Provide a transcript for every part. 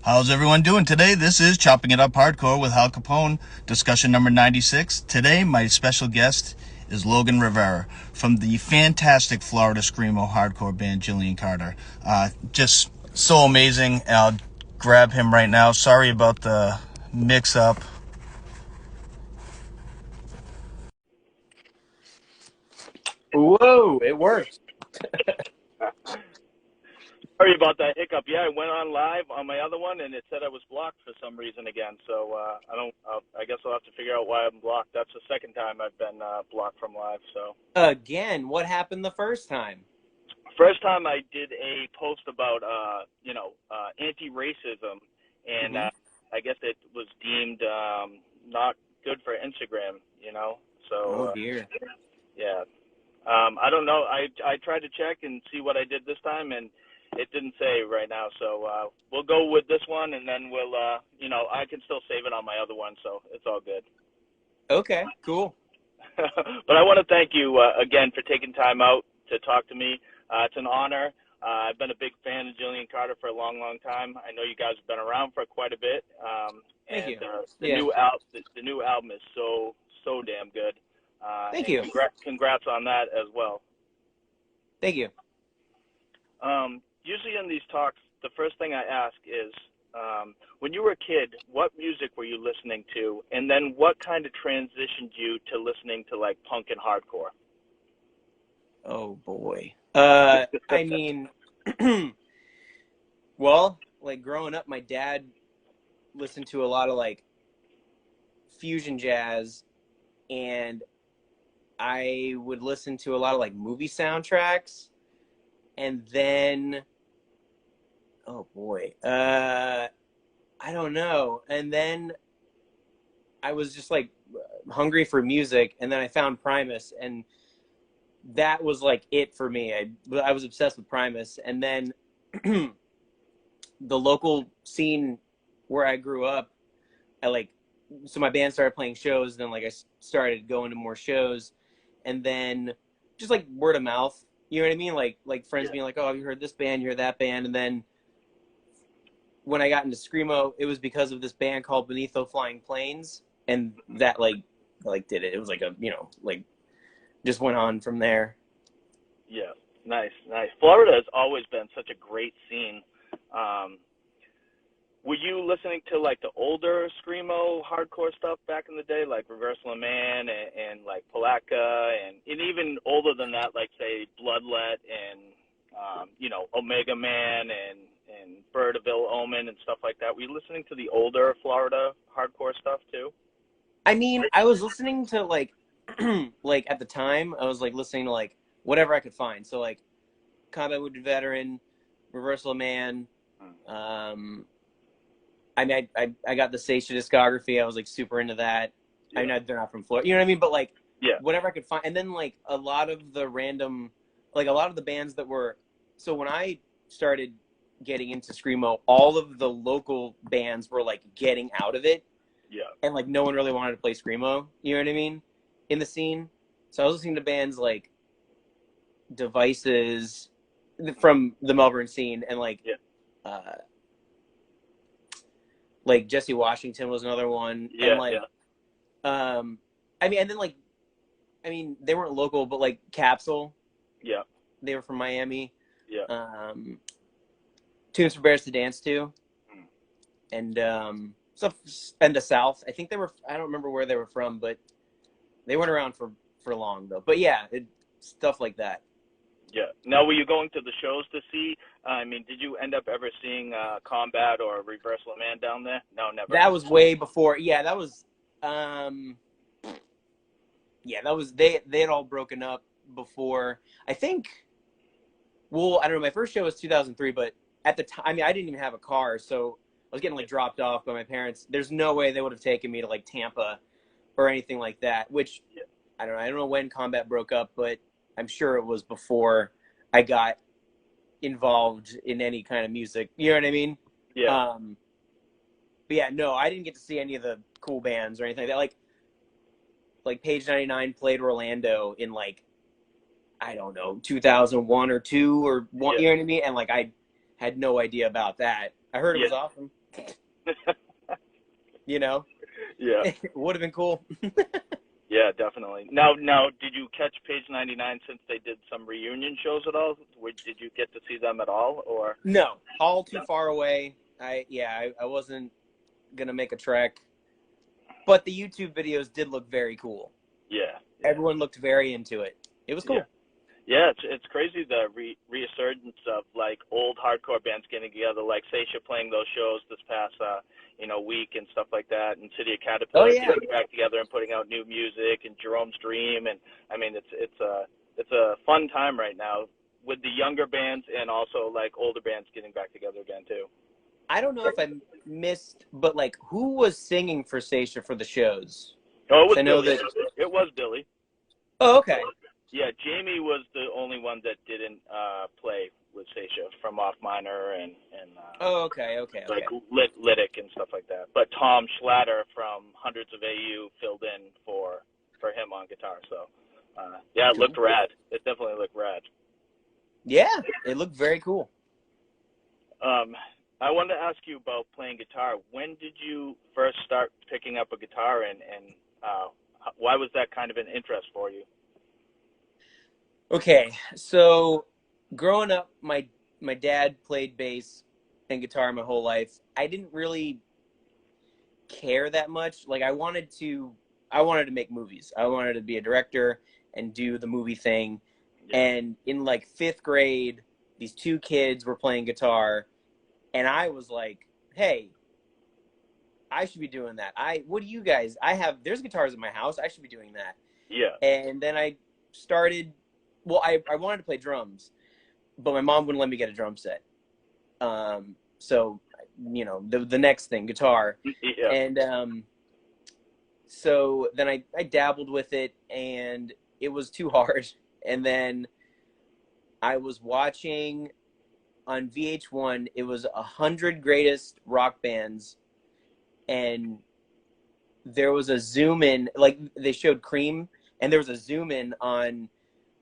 How's everyone doing today? This is Chopping It Up Hardcore with Hal Capone, discussion number 96. Today, my special guest is Logan Rivera from the fantastic Florida Screamo hardcore band Gillian Carter. Just so amazing. I'll grab him right now. Sorry about the mix-up. Whoa, it worked. Sorry about that hiccup. Yeah, I went on live on my other one, and it said I was blocked for some reason again. So I don't. I guess I'll have to figure out why I'm blocked. That's the second time I've been blocked from live. So Again, what happened the first time? first time I did a post about anti-racism, and Hmm. I guess it was deemed not good for Instagram. Oh So dear. yeah. I don't know. I tried to check and see what I did this time, and it didn't say right now. So we'll go with this one, and then we'll, I can still save it on my other one, so it's all good. Okay, cool. But I want to thank you again for taking time out to talk to me. It's an honor. I've been a big fan of Gillian Carter for a long, long time. I know you guys have been around for quite a bit, Thank and you. the Yeah, new album is so damn good. thank And you. congrats on that as well. Thank you. Usually in these talks, the first thing I ask is, when you were a kid, what music were you listening to, and then what kind of transitioned you to listening to like punk and hardcore? Oh boy. I mean, well, like growing up, my dad listened to a lot of like fusion jazz, and I would listen to a lot of like movie soundtracks, and then oh boy, I don't know, and then I was just like hungry for music, and then I found Primus, and that was like it for me. I was obsessed with Primus, and then the local scene where I grew up, I like so my band started playing shows, and then like I started going to more shows, and then just like word of mouth. You know what I mean? Like friends Yeah. being like, "Oh, have you heard this band? You heard that band?" And then when I got into screamo, it was because of this band called Beneath the Flying Planes, and that like did it. It was like a like just went on from there. Yeah, nice, nice. Florida has always been such a great scene. Um, were you listening to like the older screamo hardcore stuff back in the day, like Reversal of Man and like Palatka, and even older than that, like say Bloodlet and Omega Man and Bird of Ill Omen and stuff like that? Were you listening to the older Florida hardcore stuff too? I mean, I was listening to like like at the time, I was like listening to like whatever I could find. So like Combat Wounded Veteran, Reversal of Man. Um, I mean, I got the Seisha discography. I was like super into that. I Yeah. mean, they're not from Florida, you know what I mean? But like Yeah. whatever I could find, and then like a lot of the random, like a lot of the bands that were. So when I started getting into screamo, all of the local bands were like getting out of it, Yeah. and like no one really wanted to play screamo. You know what I mean? In the scene, so I was listening to bands like Devices from the Melbourne scene, and Yeah. uh, like Jesse Washington was another one, and Yeah. like Yeah. um, I mean, and then like I mean they weren't local, but like Capsule, Yeah. they were from Miami. Yeah. Um, Tunes for Bears to Dance to, Mm. and stuff, and the South. I think they were. I don't remember where they were from, but they weren't around for long though. But yeah, stuff like that. Yeah. Now, were you going to the shows to see? I mean, did you end up ever seeing Combat or Reversal of Man down there? No, never. That was way before. Yeah, that was. Um, yeah, that was they had all broken up before. I think. Well, I don't know. My first show was 2003, but at the time, I mean, I didn't even have a car, so I was getting like dropped off by my parents. There's no way they would have taken me to like Tampa or anything like that. Which Yeah. I don't know. I don't know when Combat broke up, but I'm sure it was before I got involved in any kind of music. You know what I mean? Yeah. Um, but yeah, no, I didn't get to see any of the cool bands or anything like that. Like Page 99 played Orlando in like I don't know 2001 or two or one. Yeah. You know what I mean? And like I had no idea about that. I heard it Yeah. was awesome. You know, Yeah. it would have been cool. Yeah, definitely. Now, did you catch Page 99 since they did some reunion shows at all? Did you get to see them at all, or? No, all too far away. I wasn't gonna make a trek, but the YouTube videos did look very cool. Yeah. Everyone looked very into it. It was cool. Yeah. Yeah, it's crazy the resurgence of like old hardcore bands getting together, like Seisha playing those shows this past week and stuff like that, and City of Oh Caterpillar yeah. getting back together and putting out new music, and Jerome's Dream, and I mean it's a fun time right now with the younger bands and also like older bands getting back together again too. I don't know if I missed, but like, who was singing for Seisha for the shows? Oh, it 'Cause was I know Billy. that. It was Billy. Oh, okay. Yeah, Jamie was the only one that didn't play with Seisha from Off Minor and Oh, okay. like Lytic and stuff like that. But Tom Schlatter from Hundreds of AU filled in for him on guitar. So yeah, it Cool. looked rad. It definitely looked rad. Yeah, it looked very cool. I wanted to ask you about playing guitar. When did you first start picking up a guitar, and why was that kind of an interest for you? Okay, so growing up, my dad played bass and guitar my whole life. I didn't really care that much. Like I wanted to make movies. I wanted to be a director and do the movie thing. Yeah. And in like 5th grade, these 2 kids were playing guitar, and I was like, "Hey, I should be doing that. What do you guys? There's guitars in my house. I should be doing that." Yeah. And then I started. Well, I wanted to play drums, but my mom wouldn't let me get a drum set. So the next thing, guitar. Yeah. And so then I dabbled with it, and it was too hard. And then I was watching on VH1. It was 100 greatest rock bands, and there was a zoom in. Like they showed Cream, and there was a zoom in on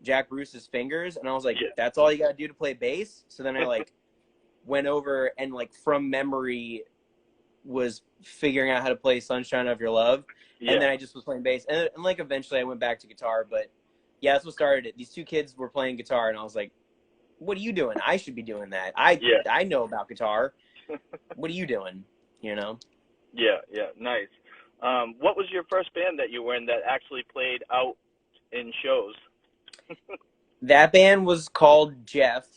Jack Bruce's fingers, and I was like, Yeah. that's all you gotta do to play bass? So then I like went over and like from memory was figuring out how to play Sunshine of Your Love. Yeah. And then I just was playing bass. And like eventually I went back to guitar, but yeah, that's what started it. These 2 kids were playing guitar, and I was like, what are you doing? I should be doing that. I know about guitar. What are you doing? You know? Yeah, nice. What was your first band that you were in that actually played out in shows? That band was called Jeff,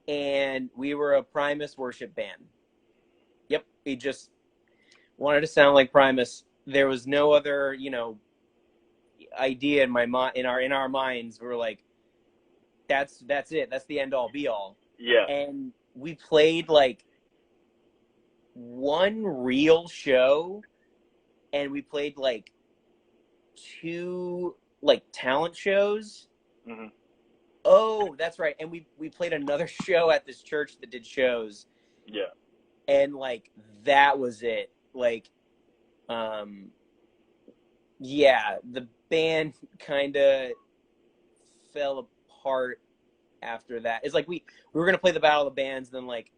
and we were a Primus worship band. Yep, we just wanted to sound like Primus. There was no other, idea in my mind. In our minds, we were like, that's it. That's the end all be all. Yeah. And we played like one real show, and we played like 2 like talent shows. Mm-hmm. Oh, that's right. And we played another show at this church that did shows. Yeah. And like that was it. Like yeah, the band kind of fell apart after that. It's like we were going to play the Battle of the Bands, then like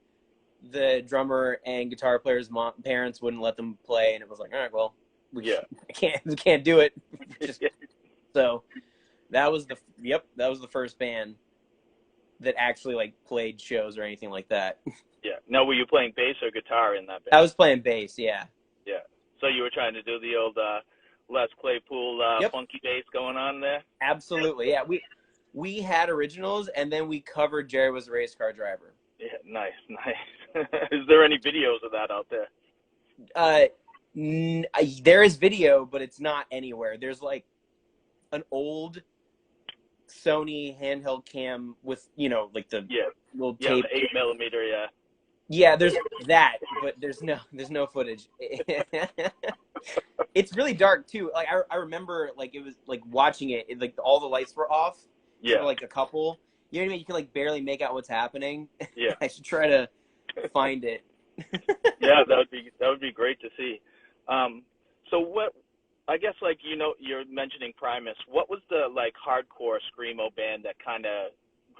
the drummer and guitar player's parents wouldn't let them play, and it was like, all right, well, we can't do it. So that was the first band that actually like played shows or anything like that. Yeah. Now, were you playing bass or guitar in that band? I was playing bass, yeah. Yeah. So you were trying to do the old Les Claypool funky bass going on there? Absolutely, yeah. We had originals, and then we covered Jerry Was a Race Car Driver. Yeah, nice. Is there any videos of that out there? There is video, but it's not anywhere. There's like an old Sony handheld cam with like the little tape. The 8mm. Yeah, there's that, but there's no footage. It's really dark too. Like I remember, like it was like watching it, like all the lights were off. Yeah. For like a couple. You know what I mean? You can like barely make out what's happening. Yeah. I should try to find it. Yeah, that would be great to see. So what? I guess like you're mentioning Primus. What was the like hardcore screamo band that kind of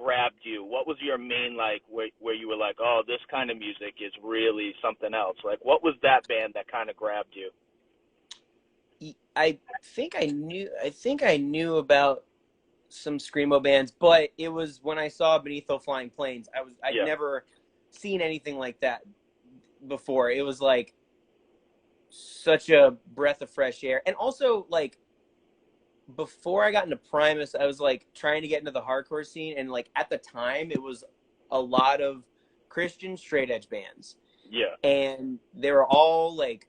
grabbed you? What was your main, like, where you were like, oh, this kind of music is really something else? Like, what was that band that kind of grabbed you? I think I knew about some screamo bands, but it was when I saw Beneath the Flying Planes. I'd Yeah. never seen anything like that before. It was like such a breath of fresh air. And also, like, before I got into Primus, I was like trying to get into the hardcore scene, and like at the time it was a lot of Christian straight edge bands. Yeah. And they were all like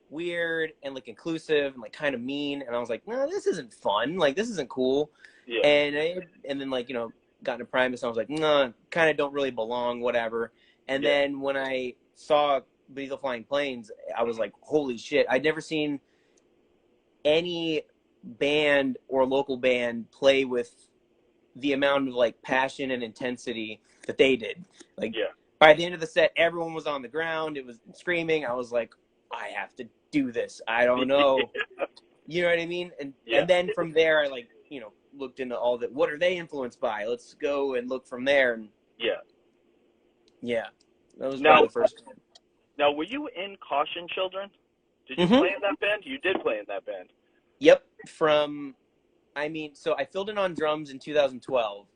weird and like inclusive and like kind of mean, and I was like, no, this isn't fun, like this isn't cool. Yeah. And then, like, got into Primus, and I was like, no, kind of don't really belong, whatever. And then when I saw Beneath the Flying Planes, I was like, holy shit, I'd never seen any band or local band play with the amount of like passion and intensity that they did. Like, by the end of the set, everyone was on the ground, it was screaming. I was like, I have to do this. I don't know. You know what I mean? And then from there, I like, looked into all that. What are they influenced by? Let's go and look from there. And that was probably the first one. Now, were you in Caution Children? Did you play in that band? You did play in that band. Yep. So I filled in on drums in 2012.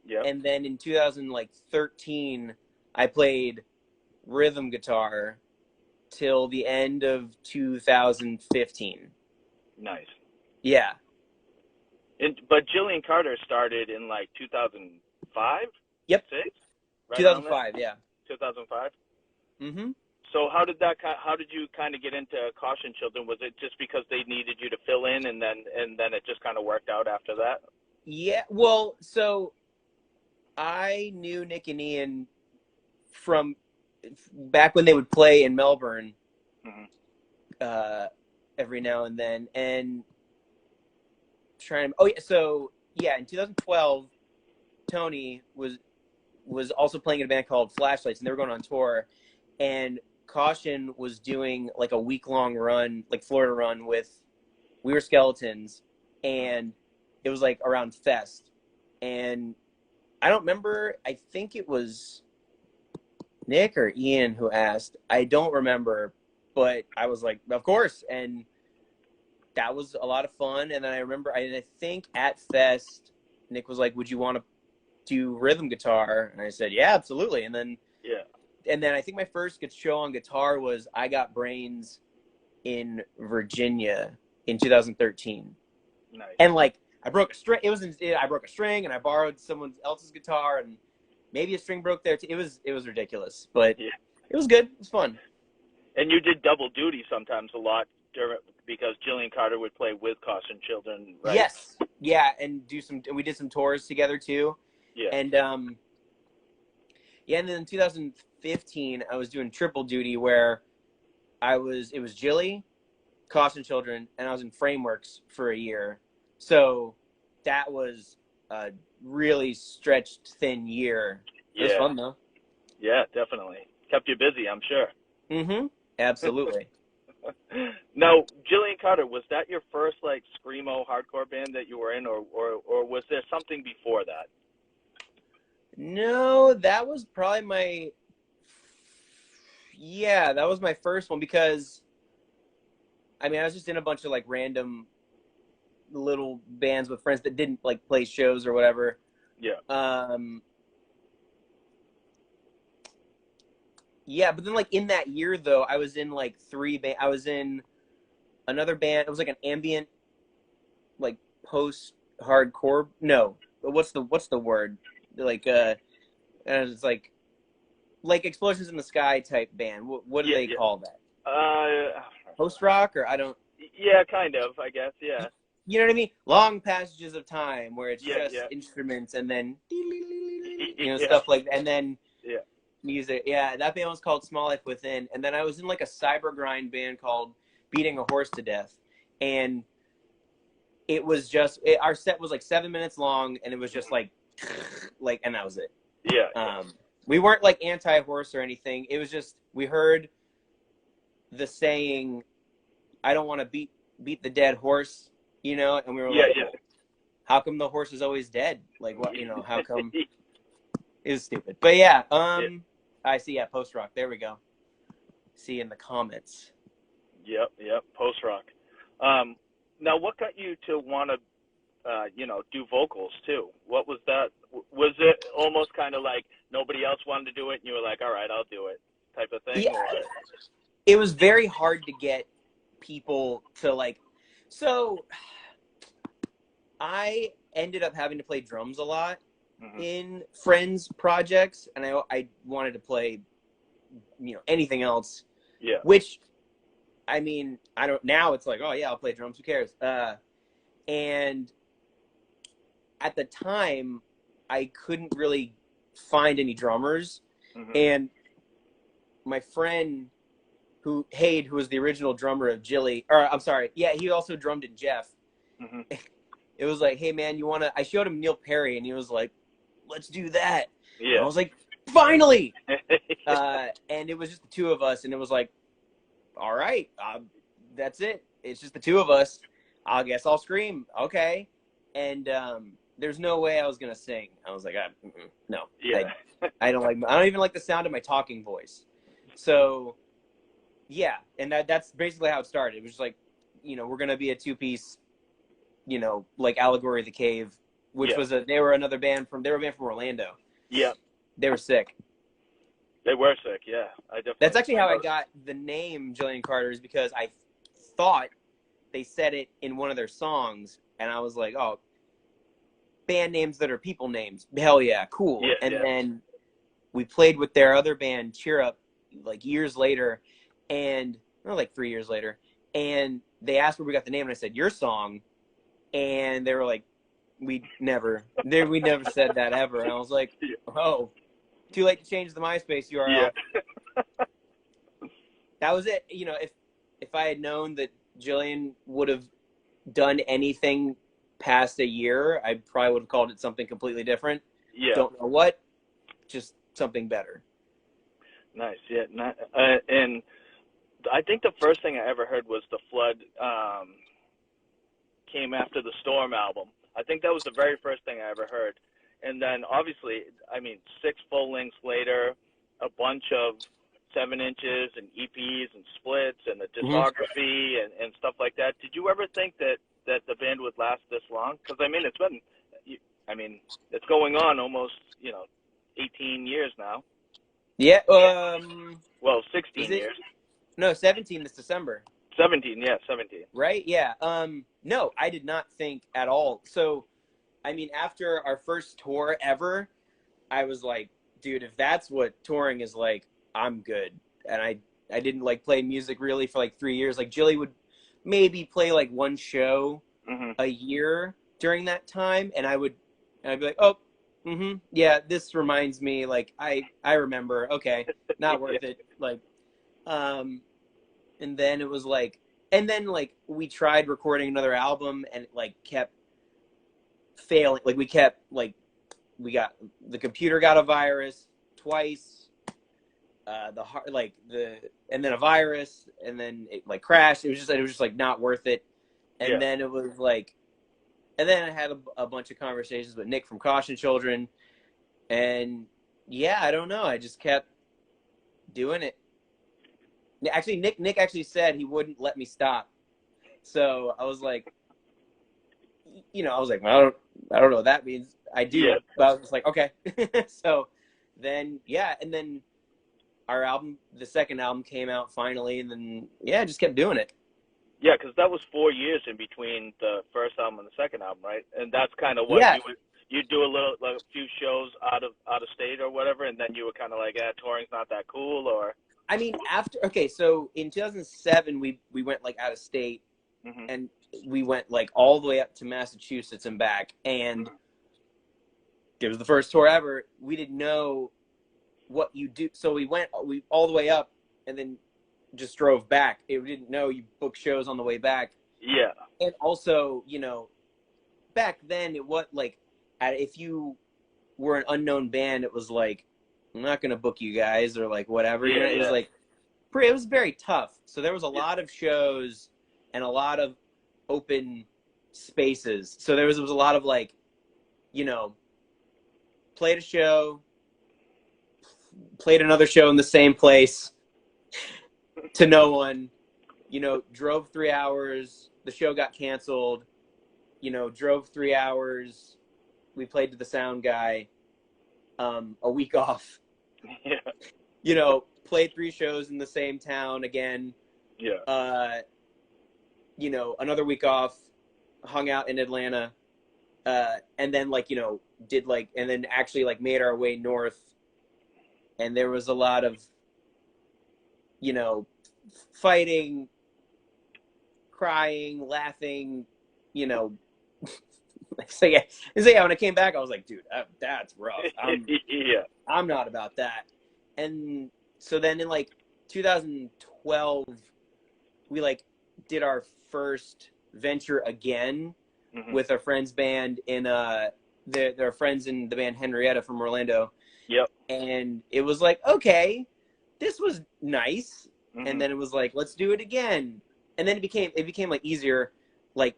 Yep. And then in 2013, I played rhythm guitar till the end of 2015. Nice. Yeah. But Gillian Carter started in like 2005? Yep. 6? Right 2005, yeah. 2005? Mm-hmm. So how did you kind of get into Caution Children? Was it just because they needed you to fill in, and then it just kind of worked out after that? Yeah, well, so I knew Nick and Ian from back when they would play in Melbourne every now and then, and in 2012, Tony was also playing in a band called Flashlights, and they were going on tour, and Caution was doing like a week-long run, like Florida run with We Were Skeletons, and it was like around Fest. And I don't remember, I think it was Nick or Ian who asked. I don't remember, but I was like, of course. And that was a lot of fun. And then I remember, I think at Fest, Nick was like, would you want to do rhythm guitar? And I said, yeah, absolutely. And then I think my first show on guitar was I Got Brains in Virginia in 2013. Nice. And like I broke a string. I broke a string, and I borrowed someone else's guitar, and maybe a string broke there too. It was ridiculous, but it was good. It was fun. And you did double duty sometimes a lot because Gillian Carter would play with Caution Children, right? Yes. Yeah, and we did some tours together too. Yeah. And and then in 2015 I was doing triple duty where it was Gilly, Caution Children, and I was in Frameworks for a year. So that was a really stretched thin year. It was fun though. Yeah, definitely. Kept you busy, I'm sure. Mm-hmm. Absolutely. Now, Gillian Carter, was that your first like screamo hardcore band that you were in, or was there something before that? No, that was probably that was my first one, because I was just in a bunch of like random little bands with friends that didn't like play shows or whatever. Yeah. But then like in that year though, I was in like I was in another band. It was like an ambient, like post-hardcore. No, what's the word? Like it's like Explosions in the Sky type band. What do they call that? Post-rock, or I don't. Yeah, kind of. I guess. Yeah. You know what I mean? Long passages of time where it's just instruments and then stuff like that, and then music. Yeah, that band was called Small Life Within, and then I was in like a cyber grind band called Beating a Horse to Death, and it was just our set was like 7 minutes long, and it was just like and that was it. Yeah. We weren't like anti-horse or anything. It was just we heard the saying, "I don't want to beat the dead horse," and we were like, how come the horse is always dead? Like, what, how come? It was stupid. But yeah, Yeah. I see. Yeah, post rock. There we go. See in the comments. Yep. Post rock. Now, what got you to want to, do vocals too? What was that? Was it almost kind of like nobody else wanted to do it, and you were like, "All right, I'll do it," type of thing? Yeah, Or it was very hard to get people to like. So I ended up having to play drums a lot mm-hmm. in friends' projects, and I wanted to play, anything else. Yeah. Which, I mean, I don't. Now it's like, oh yeah, I'll play drums. Who cares? And at the time, I couldn't really find any drummers, Mm-hmm. and my friend Hade, who was the original drummer of Gillian, or I'm sorry, yeah, he also drummed in Jeff. Mm-hmm. It was like, hey man, I showed him Neil Perry, and he was like, let's do that. Yeah. And I was like, finally. And it was just the two of us, and it was like, all right, that's it. It's just the two of us. I guess I'll scream. Okay. And there's no way I was gonna sing. I was like, no. Yeah. I don't even like the sound of my talking voice. So yeah, and that's basically how it started. It was just like, we're gonna be a two-piece, like Allegory of the Cave, which was they were a band from Orlando. Yeah. They were sick. They were sick, yeah. That's actually how I got the name Gillian Carter, is because I thought they said it in one of their songs, and I was like, oh, band names that are people names. Hell yeah, cool. Yeah, and then we played with their other band, Cheer Up, like years later, like 3 years later, and they asked where we got the name, and I said, your song, and they were like, we never said that ever. And I was like, oh, too late to change the MySpace URL. Yeah. That was it. If I had known that Gillian would have done anything past a year, I probably would have called it something completely different. Yeah. Don't know what, just something better. Nice. Yeah. And I think the first thing I ever heard was The Flood came after the Storm album. I think that was the very first thing I ever heard. And then obviously, 6 full lengths later, a bunch of 7 inches and EPs and splits and a discography and stuff like that. Did you ever think that the band would last this long? Because it's going on almost 18 years now. Yeah. Well, 16 years. No, 17 this December. 17, yeah, 17. Right? Yeah. No, I did not think at all. So, after our first tour ever, I was like, dude, if that's what touring is like, I'm good. And I didn't play music really for 3 years. Like Jilly would maybe play one show a year during that time, and I'd be like, oh, yeah, this reminds me. I remember. Okay, not worth it. And then it was we tried recording another album, and it kept failing. The computer got a virus twice, and then a virus, and then it crashed. It was just not worth it. And then it was and then I had a bunch of conversations with Nick from Caution Children, and yeah, I don't know, I just kept doing it. Actually, Nick actually said he wouldn't let me stop. So I was like, well, I don't know what that means. I do. Yeah. But I was just like, okay. So then, yeah. And then our album, the second album came out finally. And then, yeah, just kept doing it. Yeah, because that was 4 years in between the first album and the second album, right? And that's kind of what you do a few shows out of state or whatever. And then you were kind of like, touring's not that cool, or. So in 2007, we went out of state, and we went all the way up to Massachusetts and back, and it was the first tour ever. We didn't know what you do, so we all the way up, and then just drove back. We didn't know you book shows on the way back. Yeah. And also, back then it was if you were an unknown band, it was I'm not going to book you guys or whatever. Yeah, it was it was very tough. So there was a lot of shows and a lot of open spaces. So there was a lot of played a show, played another show in the same place to no one. You know, drove 3 hours. The show got canceled. You know, drove 3 hours. We played to the sound guy. A week off. Yeah. You know, played 3 shows in the same town again. Yeah. You know, another week off. Hung out in Atlanta. And then like, you know, did like, and then actually like made our way north. And there was a lot of, you know, fighting, crying, laughing, you know. So yeah, when I came back, I was like, dude, that's rough. Yeah. I'm not about that. And so then in like 2012, we like did our first venture again with our friend's band in they're friends in the band Henrietta from Orlando. Yep. And it was like, okay, this was nice. And then it was like, let's do it again. And then it became like easier. Like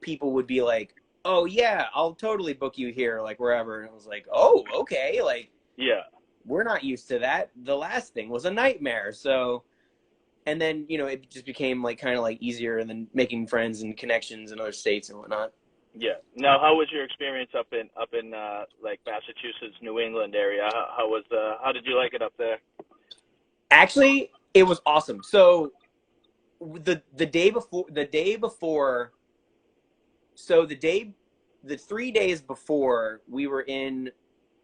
people would be like, oh yeah, I'll totally book you here, like wherever. And I was like, oh, okay. Like, yeah, we're not used to that. The last thing was a nightmare. So, and then, you know, it just became like kind of like easier, and then making friends and connections in other states and whatnot. Yeah. Now, how was your experience up in like Massachusetts, New England area? How did you like it up there? Actually, it was awesome. So the 3 days before, we were in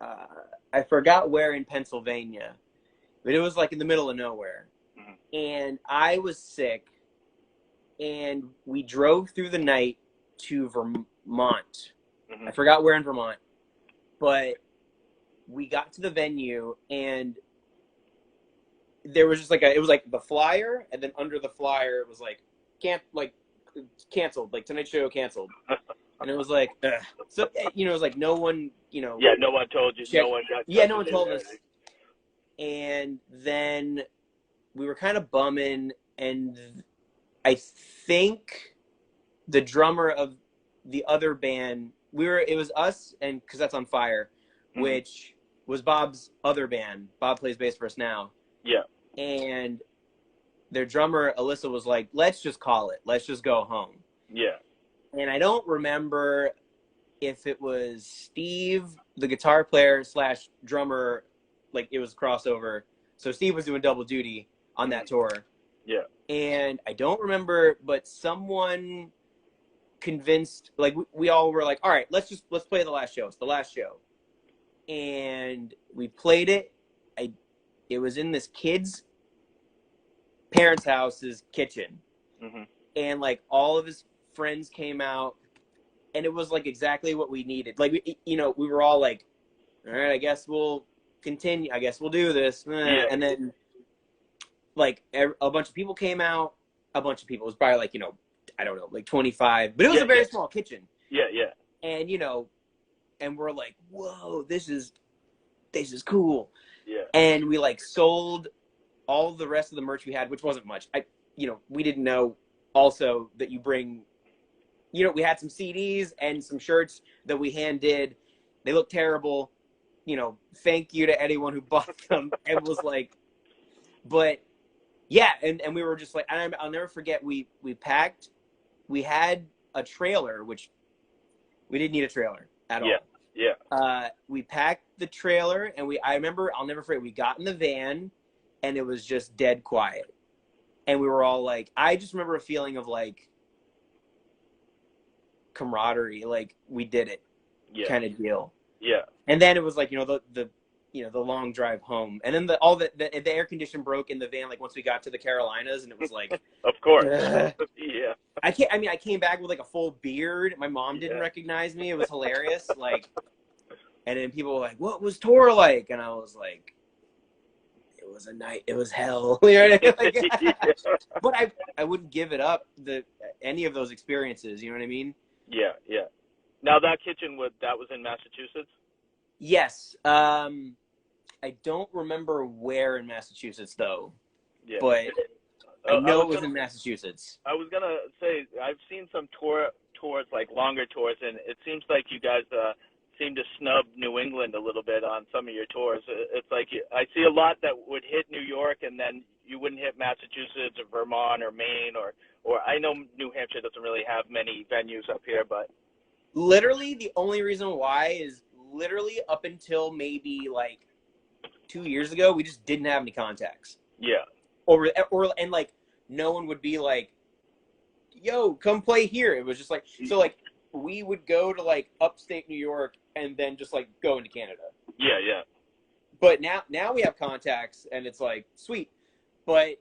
I forgot where in Pennsylvania, but it was like in the middle of nowhere. And I was sick, and we drove through the night to Vermont. I forgot where in Vermont, but we got to the venue, and there was just like it was like the flyer, and then under the flyer it was like canceled, like tonight's show canceled. And it was like, ugh. So, you know, it was like no one, you know. Yeah, no one told you. Checked. No one got. Yeah, no one told us. And then we were kind of bumming, and I think the drummer of the other band, it was us, and because that's on Fire, which was Bob's other band. Bob plays bass for us now. Yeah. And their drummer, Alyssa, was like, let's just call it. Let's just go home. Yeah. And I don't remember if it was Steve, the guitar player / drummer, like it was crossover. So Steve was doing double duty on that tour. Yeah. And I don't remember, but someone convinced, like we all were like, all right, let's play the last show. It's the last show. And we played it. It was in this kid's parents' house's kitchen. And like all of his friends came out, and it was like exactly what we needed. Like we were all like, all right, I guess we'll continue. I guess we'll do this. Yeah. And then like a bunch of people came out. A bunch of people. It was probably like, you know, I don't know, like 25, but it was a very small kitchen. Yeah. Yeah. And you know, and we're like, whoa, this is cool. Yeah. And we like sold all the rest of the merch we had, which wasn't much. We didn't know also that you bring, you know, we had some CDs and some shirts that we hand did. They looked terrible. You know, thank you to anyone who bought them. And was like, but yeah. And we were just like, I'll never forget. We packed, we had a trailer, which we didn't need a trailer at all. Yeah. We packed the trailer, and I'll never forget, we got in the van, and it was just dead quiet. And we were all like, I just remember a feeling of like camaraderie, like we did it, kind of deal. Yeah. And then it was like, you know, the long drive home, and then the air condition broke in the van, like once we got to the Carolinas, and it was like, of course. Yeah. I came back with like a full beard. My mom didn't recognize me. It was hilarious. Like, and then people were like, what was tour like? And I was like, it was a night. It was hell. You know what I mean? Like, but I wouldn't give it up, any of those experiences. You know what I mean? Yeah. Yeah. Now that kitchen was in Massachusetts? Yes. I don't remember where in Massachusetts though. Yeah. But I know it was in Massachusetts. I was gonna say, I've seen some tours, like longer tours, and it seems like you guys seem to snub New England a little bit on some of your tours. It's like I see a lot that would hit New York, and then you wouldn't hit Massachusetts or Vermont or Maine or I know New Hampshire doesn't really have many venues up here, but literally the only reason why is literally up until maybe like 2 years ago, we just didn't have any contacts. yeah, And like no one would be like, yo, come play here. It was just like, so like we would go to like upstate New York and then just like go into Canada. yeah, yeah. But now we have contacts and it's like sweet. But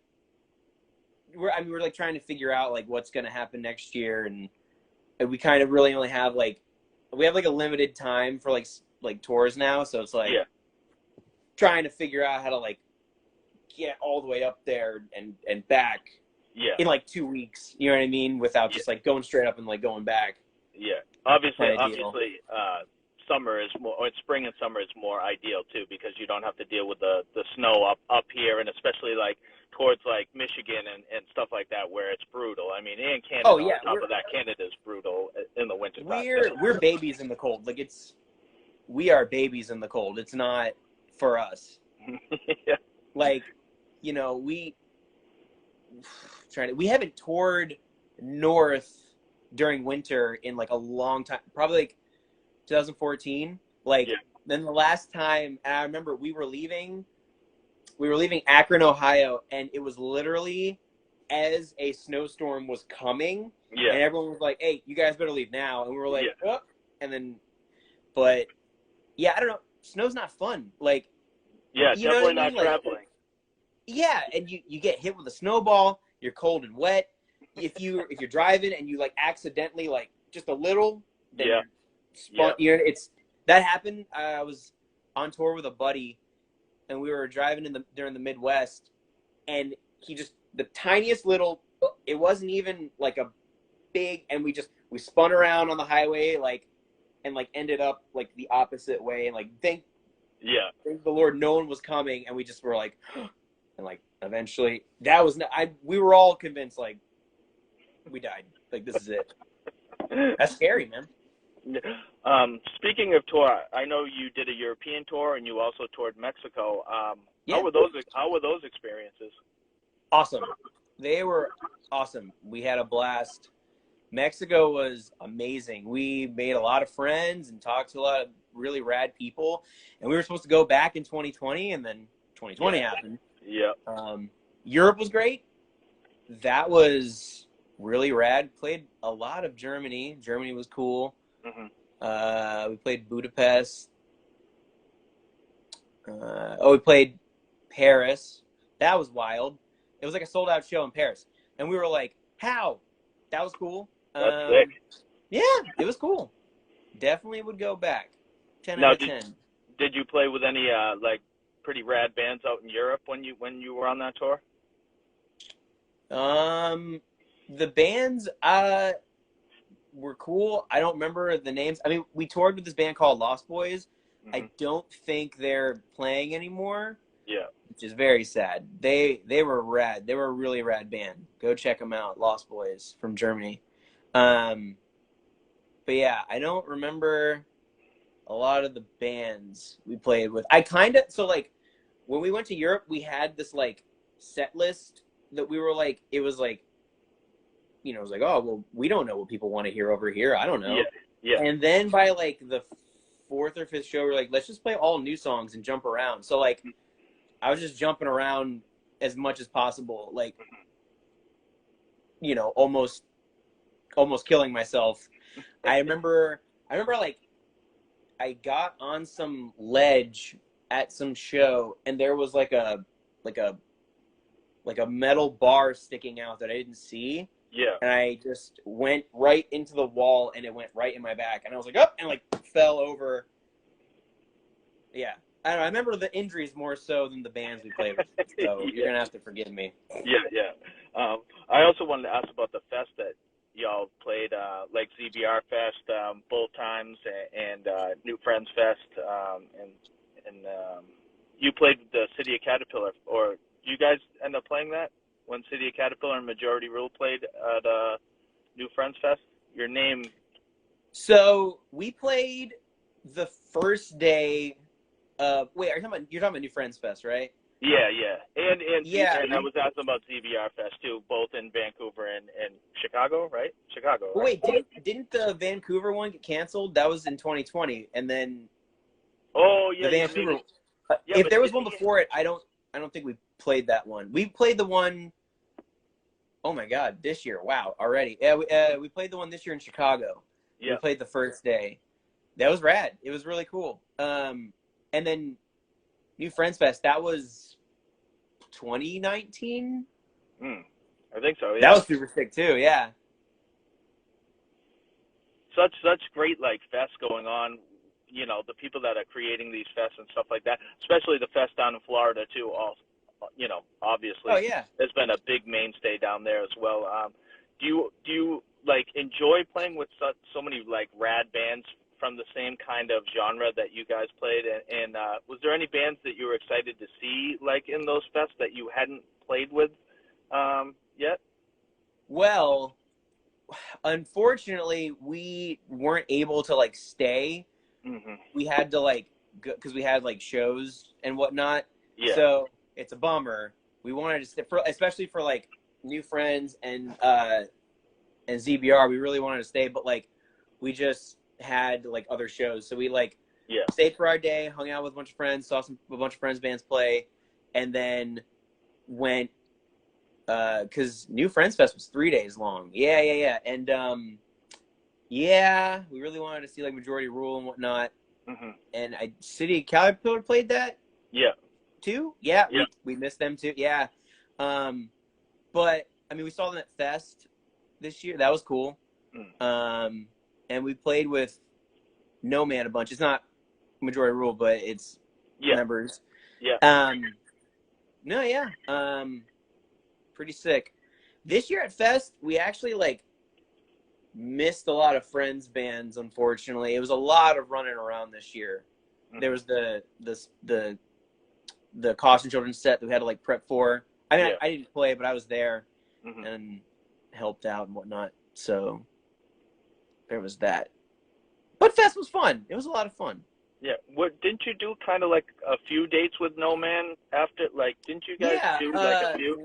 we're like trying to figure out like what's going to happen next year, and we kind of really only have like we have like a limited time for like tours now, so it's like trying to figure out how to like get all the way up there and back in like 2 weeks, you know what I mean, without just like going straight up and like going back. Yeah, obviously, Ideal. Summer is more, or spring and summer is more ideal too, because you don't have to deal with the snow up here, and especially like towards like Michigan and stuff like that where it's brutal. I mean, in Canada, on top of that, Canada's brutal in the winter time. We're babies in the cold. Like we are babies in the cold. It's not for us. Yeah. Like, you know, we haven't toured north during winter in like a long time, probably like 2014. Like then the last time, and I remember we were leaving Akron, Ohio, and it was literally as a snowstorm was coming, and everyone was like, hey, you guys better leave now, and we were like, oh. And then, but yeah, I don't know, snow's not fun, like, you definitely know what I mean? Not traveling. Yeah, and you get hit with a snowball, you're cold and wet. If you're driving and you like accidentally like just a little, then you're spun, you know, that happened. I was on tour with a buddy, and we were driving during the Midwest, and he just the tiniest little. It wasn't even like a big, and we spun around on the highway and ended up like the opposite way, and like thank the Lord no one was coming, and we just were like, and like eventually we were all convinced like we died, like this is it. That's scary, man. Speaking of tour, I know you did a European tour and you also toured Mexico. How were those experiences? Awesome. They were awesome. We had a blast. Mexico was amazing. We made a lot of friends and talked to a lot of really rad people. And we were supposed to go back in 2020, and then 2020 happened. Yeah. Europe was great. That was really rad. Played a lot of Germany. Germany was cool. Mm-hmm. We played Budapest. We played Paris. That was wild. It was like a sold-out show in Paris. And we were like, how? That was cool. That's sick. Yeah, it was cool. Definitely would go back. 10 out of 10. Did you play with any like pretty rad bands out in Europe when you were on that tour? The bands were cool. I don't remember the names. I mean, we toured with this band called Lost Boys. Mm-hmm. I don't think they're playing anymore. Yeah. Which is very sad. They were rad. They were a really rad band. Go check them out. Lost Boys from Germany. But yeah, I don't remember a lot of the bands we played with. So like when we went to Europe, we had this like set list that we were like, it was like, you know, it was like, oh, well, we don't know what people want to hear over here. I don't know. Yeah. And then by like the fourth or fifth show, we're like, let's just play all new songs and jump around. So like, I was just jumping around as much as possible, like, you know, almost killing myself. I remember like I got on some ledge at some show, and there was like a metal bar sticking out that I didn't see. Yeah. And I just went right into the wall, and it went right in my back, and I was like, oh, and like fell over. Yeah. I don't know, I remember the injuries more so than the bands we played with, so you're going to have to forgive me. Yeah. I also wanted to ask about the fest that y'all played, like ZBR Fest both times, and New Friends Fest, and you played the City of Caterpillar, or you guys end up playing that when City of Caterpillar and Majority Rule played at New Friends Fest? Your name... So we played the first day of wait, you're talking about New Friends Fest, right? Yeah, and Yeah. and I was asking about ZBR Fest too, both in Vancouver and Chicago, right? Chicago, But right? wait, didn't the Vancouver one get canceled? That was in 2020, and then Oh the yeah, Vancouver. maybe. Yeah, If but there was didn't one before it, I don't think we played that one. We played the one. Oh my God, this year! Wow, already. Yeah, we played the one this year in Chicago. We yeah. played the first day. That was rad. It was really cool. And then New Friends Fest. That was 2019. I think so. That Yeah. was super sick too. Yeah. Such great like fests going on. You know, the people that are creating these fests and stuff like that, especially the fest down in Florida too. Also, you know, Oh obviously yeah. there's been a big mainstay down there as well. Do you like enjoy playing with so many like rad bands from the same kind of genre that you guys played? And was there any bands that you were excited to see like in those fests that you hadn't played with yet? Well, unfortunately, we weren't able to like stay. Mhm. We had to like go because we had like shows and whatnot. Yeah. So it's a bummer. We wanted to stay especially for like New Friends and ZBR. We really wanted to stay, but like we just had like other shows. So we like Yeah. stayed for our day, hung out with a bunch of friends, saw a bunch of friends' bands play, and then went because New Friends Fest was 3 days long. Yeah. And yeah, we really wanted to see like Majority Rule and whatnot. Mhm. And City Caterpillar played that Yeah. too. Yeah, Yeah. we missed them too. Yeah, but I mean, we saw them at Fest this year. That was cool. And we played with No Man a bunch. It's not Majority Rule, but it's Yeah. members. Yeah. No, yeah. Pretty sick. This year at Fest, we actually like missed a lot of friends bands. Unfortunately, it was a lot of running around this year. Mhm. There was the Caution Children set that we had to like prep for. I mean, Yeah. I didn't play, but I was there Mhm. and helped out and whatnot. So there was that. But Fest was fun. It was a lot of fun. Yeah. What didn't you do kind of like a few dates with No Man after like didn't you guys Yeah, do like a few?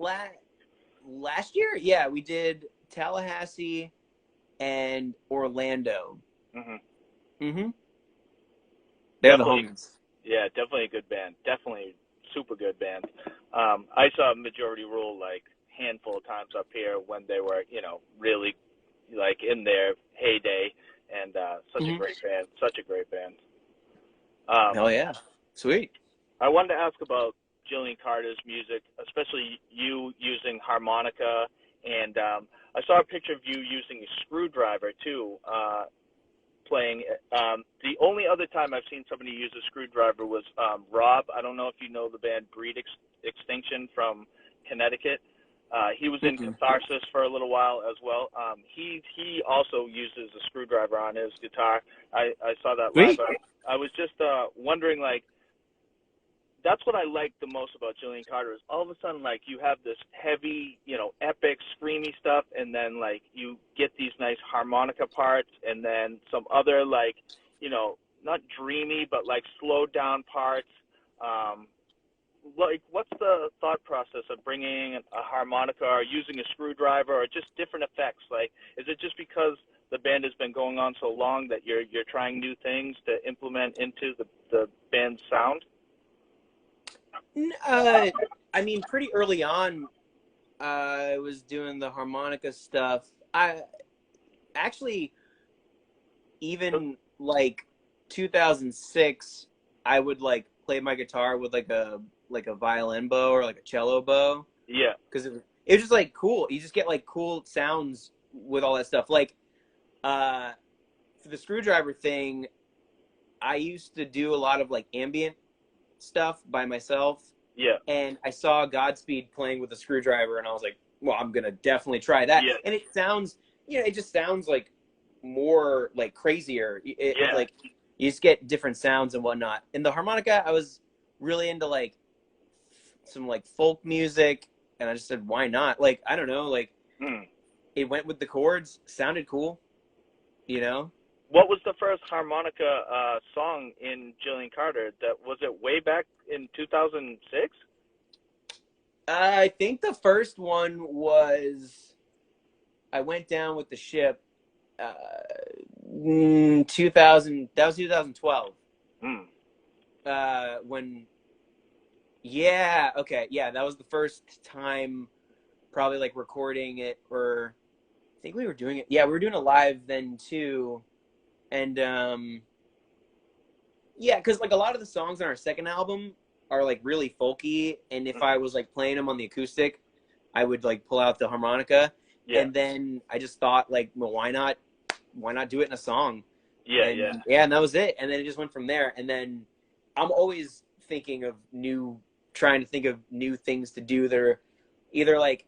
last year, yeah, we did Tallahassee and Orlando. Mhm. Mm-hmm. They're the Definitely. homies. Yeah, definitely a good band. Definitely super good band. I saw Majority Rule like handful of times up here when they were, you know, really like in their heyday and such a great band. Such a great band. Hell yeah. Sweet. I wanted to ask about Gillian Carter's music, especially you using harmonica, and I saw a picture of you using a screwdriver too, playing. The only other time I've seen somebody use a screwdriver was Rob. I don't know if you know the band Breed Extinction from Connecticut. He was in Catharsis for a little while as well. He also uses a screwdriver on his guitar. I saw that live. Sweet. I was just wondering, like, that's what I like the most about Gillian Carter is all of a sudden, like, you have this heavy, you know, epic, screamy stuff, and then, like, you get these nice harmonica parts, and then some other, like, you know, not dreamy, but, like, slowed down parts. Like, what's the thought process of bringing a harmonica or using a screwdriver or just different effects? Like, is it just because the band has been going on so long that you're trying new things to implement into the band's sound? I mean, pretty early on, I was doing the harmonica stuff. I actually, even like 2006, I would like play my guitar with like a violin bow or like a cello bow Yeah. because it was just like cool. You just get like cool sounds with all that stuff. Like for the screwdriver thing, I used to do a lot of like ambient stuff by myself. Yeah. And I saw Godspeed playing with a screwdriver, and I was like, well, I'm going to definitely try that. Yeah. And it sounds, it just sounds like more like crazier. Yeah. Like you just get different sounds and whatnot. And the harmonica, I was really into like some like folk music, and I just said, why not? Like, I don't know, like it went with the chords, sounded cool, you know? What was the first harmonica song in Gillian Carter? Was it way back in 2006? I think the first one was I Went Down with the Ship. 2000. That was 2012. Mm. When. Yeah. Okay. Yeah, that was the first time, probably like recording it, or I think we were doing it. Yeah, we were doing it live then too, and yeah, because like a lot of the songs on our second album are like really folky, and if I was like playing them on the acoustic, I would like pull out the harmonica, Yeah. and then I just thought like, well, why not do it in a song? Yeah, and, yeah, and that was it. And then it just went from there. And then I'm always trying to think of new things to do that are either like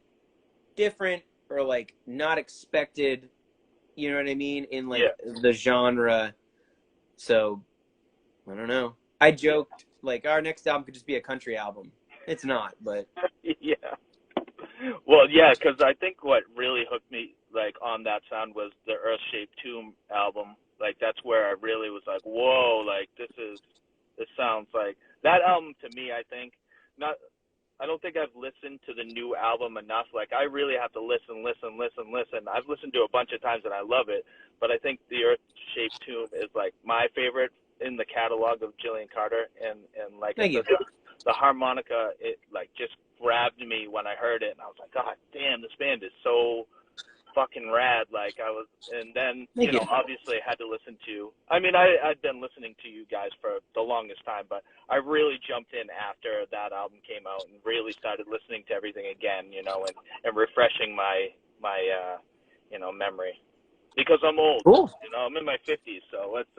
different or like not expected, you know what I mean, in like the genre. So I don't know. I joked like our next album could just be a country album. It's not, but yeah. Well, yeah, because I think what really hooked me like on that sound was the Earth-Shaped Tomb album. Like that's where I really was like, whoa, like this sounds like that album to me. I don't think I've listened to the new album enough. Like I really have to listen. I've listened to it a bunch of times and I love it, but I think the Earth-Shaped Tomb is like my favorite in the catalog of Gillian Carter, and like the harmonica, it like just grabbed me when I heard it, and I was like, God damn, this band is so fucking rad. Like and then obviously I had to listen to. I mean, I'd been listening to you guys for the longest time, but I really jumped in after that album came out and really started listening to everything again, and refreshing my memory, because I'm old. cool. I'm in my 50s, so let's.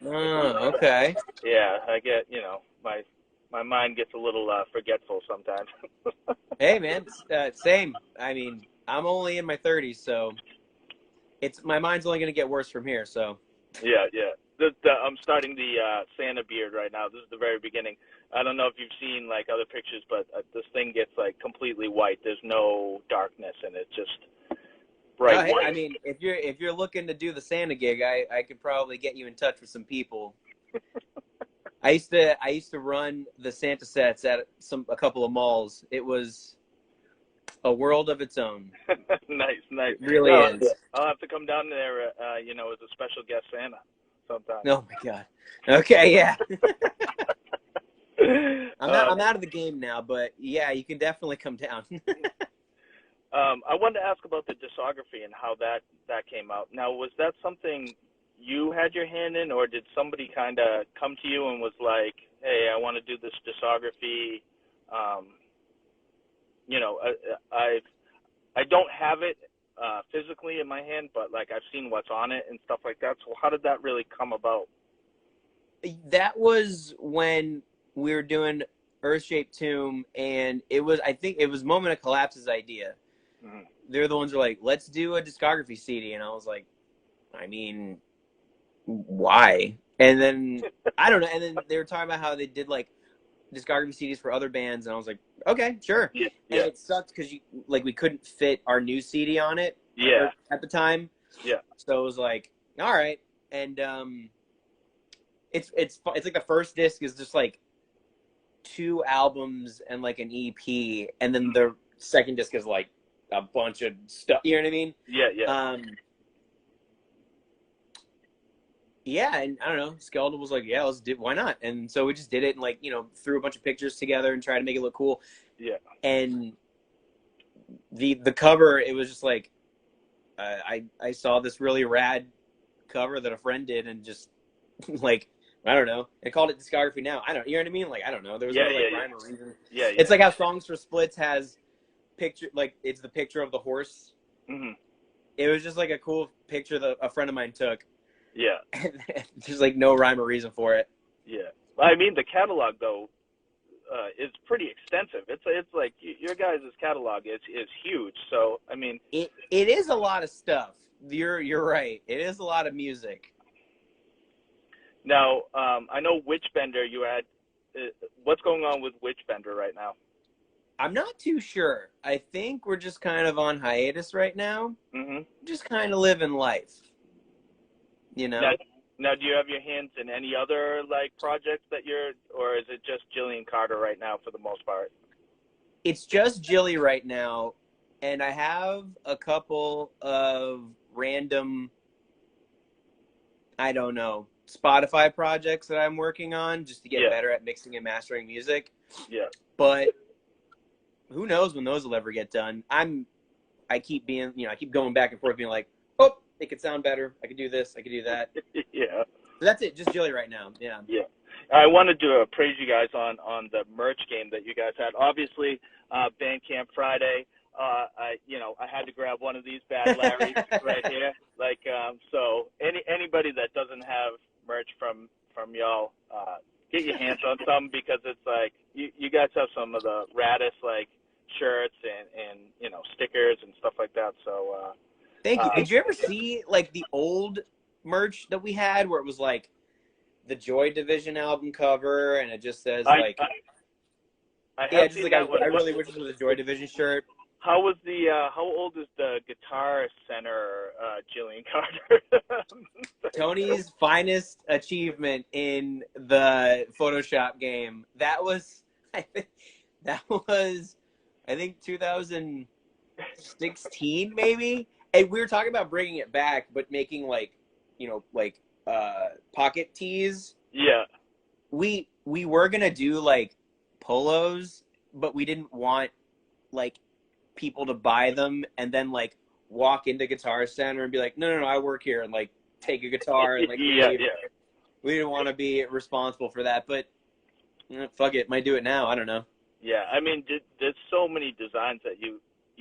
Okay. Yeah, I get. My mind gets a little forgetful sometimes. Hey man, same. I mean, I'm only in my 30s, so my mind's only going to get worse from here. So Yeah. I'm starting the Santa beard right now. This is the very beginning. I don't know if you've seen like other pictures, but this thing gets like completely white. There's no darkness in it, just bright white. I mean, if you're looking to do the Santa gig, I could probably get you in touch with some people. I used to run the Santa sets at a couple of malls. It was a world of its own. Nice. It really is. I'll have to come down there, as a special guest Santa sometime. Oh my God. Okay, yeah. I'm out of the game now, but yeah, you can definitely come down. I wanted to ask about the discography and how that came out. Now, was that something you had your hand in, or did somebody kind of come to you and was like, hey, I want to do this discography? I don't have it physically in my hand, but like I've seen what's on it and stuff like that. So how did that really come about? That was when we were doing Earth-Shaped Tomb, and I think it was Moment of Collapse's idea. Mm-hmm. They're the ones who were like, let's do a discography CD. And I was like, I mean, why? And then, I don't know. And then they were talking about how they did like discography CDs for other bands. And I was like, okay, sure. Yeah. And it sucked because we couldn't fit our new CD on it at the time. Yeah. So it was like, all right. And it's like the first disc is just like 2 albums and like an EP. And then the second disc is like a bunch of stuff. You know what I mean? Yeah. Yeah, and I don't know, Skeletal was like, yeah, let's do it. Why not? And so we just did it and like, threw a bunch of pictures together and tried to make it look cool. Yeah. And the cover, it was just like, I saw this really rad cover that a friend did and just like, I don't know. They called it Discography Now. I don't, you know what I mean? Like, I don't know. There was no rhyme or reason. Yeah. It's like how Songs for Splits has picture, like it's the picture of the horse. Mm-hmm. It was just like a cool picture that a friend of mine took. Yeah. There's like no rhyme or reason for it. Yeah. I mean, the catalog though is pretty extensive. It's like your guys' catalog is huge. So I mean, it is a lot of stuff. You're right. It is a lot of music. Now, I know Witchbender. You had what's going on with Witchbender right now? I'm not too sure. I think we're just kind of on hiatus right now. Mm-hmm. Just kind of living life. you Now, know. now, do you have your hands in any other like projects that or is it just Gillian Carter right now for the most part? It's just Jilly right now, and I have a couple of random, I don't know, Spotify projects that I'm working on just to get Yeah, better at mixing and mastering music. yeah, But who knows when those will ever get done? I keep being, I keep going back and forth, being like, oh, it could sound better. I could do this. I could do that. yeah. So that's it. Just Jilly right now. Yeah. Yeah, I wanted to praise you guys on the merch game that you guys had. Obviously, Bandcamp Friday. I had to grab one of these bad Larrys right here. Like, so anybody that doesn't have merch from y'all, get your hands on some because it's like you guys have some of the raddest like shirts and stickers and stuff like that. So, Thank you. uh, Did you ever see like the old merch that we had where it was like the Joy Division album cover and it just says I, like, I yeah, have just seen like that one. I really wish it was a Joy Division shirt. How was the how old is the Guitar Center Gillian Carter? Tony's finest achievement in the Photoshop game. That was, I think, that was, I think 2016 maybe. And we were talking about bringing it back, but making like, pocket tees. Yeah. We were gonna do like polos, but we didn't want like people to buy them and then like walk into Guitar Center and be like, no, I work here, and like take a guitar and like Yeah, leave. yeah. We didn't want to be responsible for that, but fuck it, might do it now. I don't know. Yeah, I mean, there's so many designs that you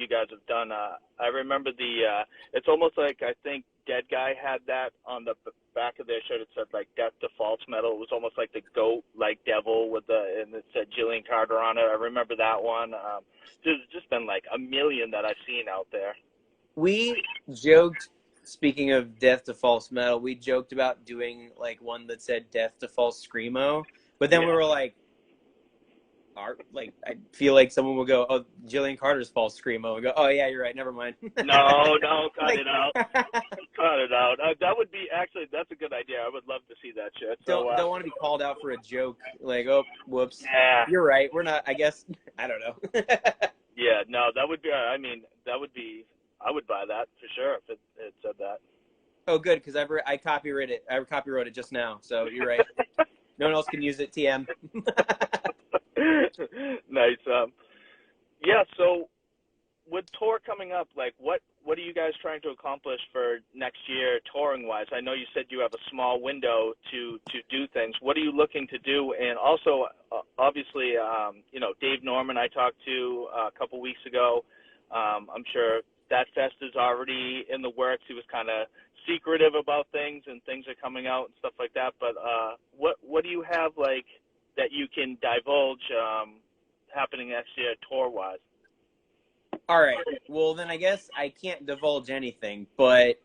guys have done. I remember it's almost like I think Dead Guy had that on the back of their shirt. It said like Death Defaults Metal. It was almost like the goat, like devil and it said Gillian Carter on it. I remember that one. There's just been like a million that I've seen out there. We joked, speaking of Death to False Metal, we joked about doing like one that said Death to False Screamo, but then we were like, I feel like someone will go, oh, Gillian Carter's False Screamo, and go, oh yeah, you're right, never mind. No, cut like, it out. Cut it out. That would be that's a good idea. I would love to see that shit. So don't want to be called out for a joke. Like, oh, whoops. yeah, You're right. We're not. I guess. I don't know. yeah. No, that would be. I mean, that would be. I would buy that for sure if it said that. Oh, good, because I copyrighted it. I copyrighted it just now. So you're right. No one else can use it. TM. Nice. Yeah. So with tour coming up, like what are you guys trying to accomplish for next year touring wise? I know you said you have a small window to do things. What are you looking to do? And also, obviously, Dave Norman I talked to a couple weeks ago. I'm sure that fest is already in the works. He was kind of secretive about things, and things are coming out and stuff like that. But what do you have like that you can divulge happening next year tour wise? All right. Well, then I guess I can't divulge anything, but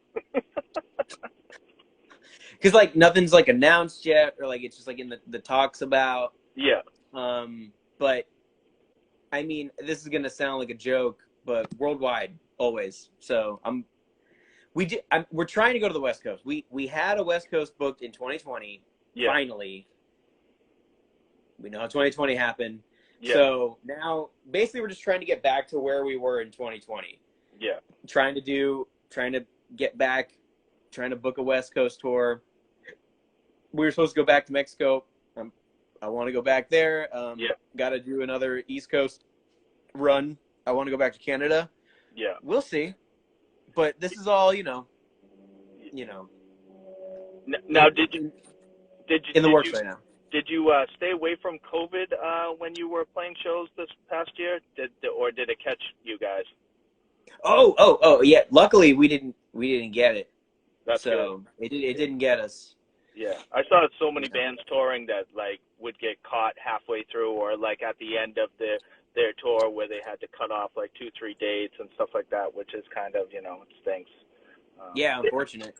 because like nothing's like announced yet, or like it's just like in the talks about. Yeah. But I mean, this is gonna sound like a joke, but worldwide always. So we're trying to go to the West Coast. We had a West Coast booked in 2020. Yeah. Finally, we know how 2020 happened. Yeah. So now, basically, we're just trying to get back to where we were in 2020. Yeah. Trying to get back, trying to book a West Coast tour. We were supposed to go back to Mexico. I want to go back there. Got to do another East Coast run. I want to go back to Canada. Yeah. We'll see. But this is all, Now, did you in the works right now. Did you stay away from COVID when you were playing shows this past year? Or did it catch you guys? Oh, yeah. Luckily, we didn't get it. That's so good. It didn't get us. Yeah, I saw so many bands touring that like would get caught halfway through, or like at the end of their tour where they had to cut off like 2-3 dates and stuff like that, which is kind of it stinks. Yeah, unfortunate.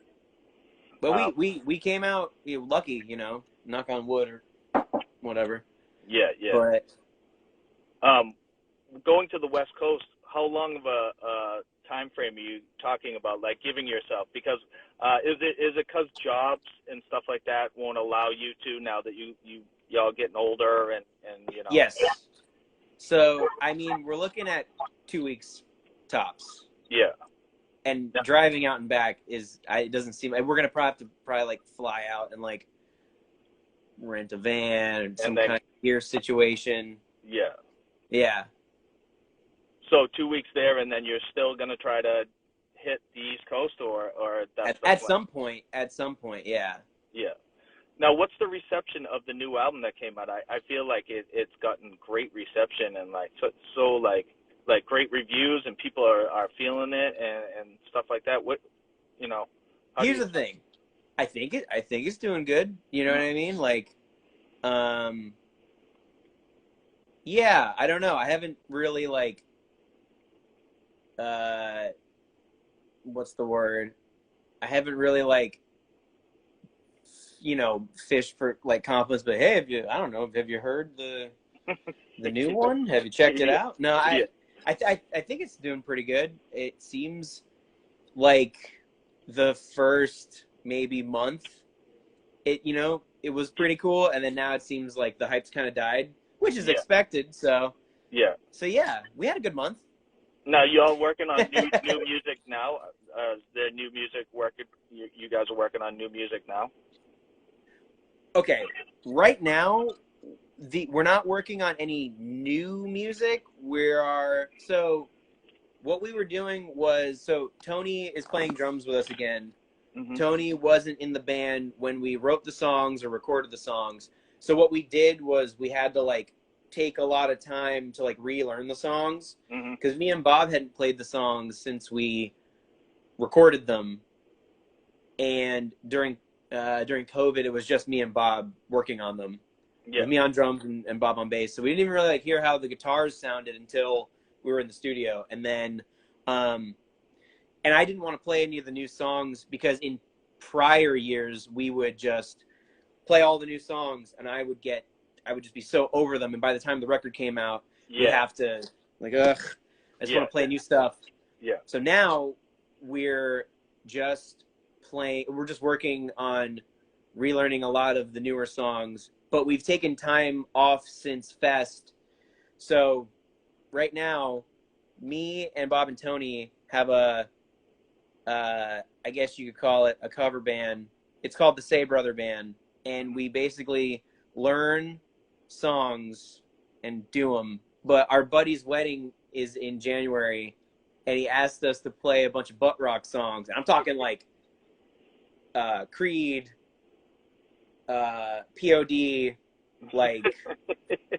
But we came out lucky, knock on wood or whatever. Yeah. But going to the West Coast, how long of a time frame are you talking about, like giving yourself? Because is it because jobs and stuff like that won't allow you to now that y'all getting older and you know? Yes. So I mean, we're looking at 2 weeks tops. Yeah. And driving out and back it doesn't seem like we're gonna have to like fly out and like rent a van and some kind of gear situation. Yeah. Yeah. So 2 weeks there, and then you're still gonna try to hit the East Coast, or that's at some point. At some point, yeah. Yeah. Now, what's the reception of the new album that came out? I feel like it's gotten great reception and like so great reviews, and people are feeling it and stuff like that. What, you know? Here's the thing. I think it's doing good. You know what I mean? Like, yeah. I don't know. I haven't really like, what's the word? I haven't really like, fished for like compliments. But hey, have you heard the new one? Have you checked it out? No, I think it's doing pretty good. It seems like the first maybe month, it was pretty cool, and then now it seems like the hype's kind of died, which is expected. So yeah, we had a good month. Now y'all working on new music now? The new music working? You guys are working on new music now? Okay, right now we're not working on any new music. So what we were doing was, so Tony is playing drums with us again. Mm-hmm. Tony wasn't in the band when we wrote the songs or recorded the songs. So what we did was we had to like take a lot of time to like relearn the songs, because me and Bob hadn't played the songs since we recorded them. And during COVID, it was just me and Bob working on them. Yeah. Me on drums and Bob on bass. So we didn't even really like hear how the guitars sounded until we were in the studio. And then, and I didn't want to play any of the new songs because in prior years we would just play all the new songs, and I would just be so over them. And by the time the record came out, we'd have to like, I just want to play new stuff. Yeah. So now we're just working on relearning a lot of the newer songs, but we've taken time off since Fest. So right now, me and Bob and Tony have I guess you could call it a cover band. It's called the Say Brother Band. And we basically learn songs and do them. But our buddy's wedding is in January, and he asked us to play a bunch of butt rock songs. And I'm talking like Creed, POD, like,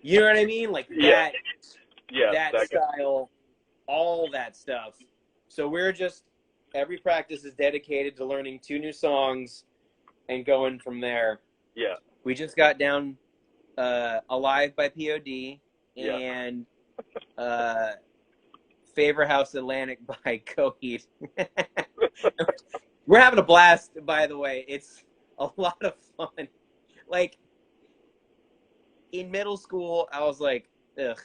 you know what I mean? Like that style, all that stuff. So every practice is dedicated to learning 2 new songs and going from there. Yeah. We just got down Alive by POD and Favor House Atlantic by Coheed. We're having a blast, by the way. It's a lot of fun. Like, in middle school, I was like, ugh,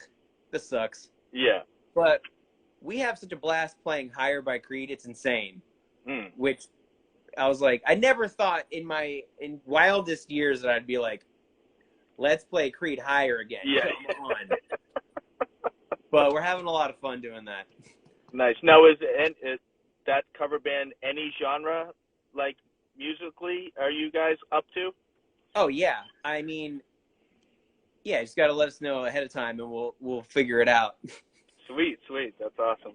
this sucks. Yeah. But we have such a blast playing Higher by Creed. It's insane. Which I was like, I never thought in wildest years that I'd be like, let's play Creed Higher again. Yeah. Come on. But we're having a lot of fun doing that. Nice. Now, is that cover band any genre, like musically, are you guys up to? Oh yeah. I mean, yeah, just got to let us know ahead of time, and we'll figure it out. Sweet. That's awesome.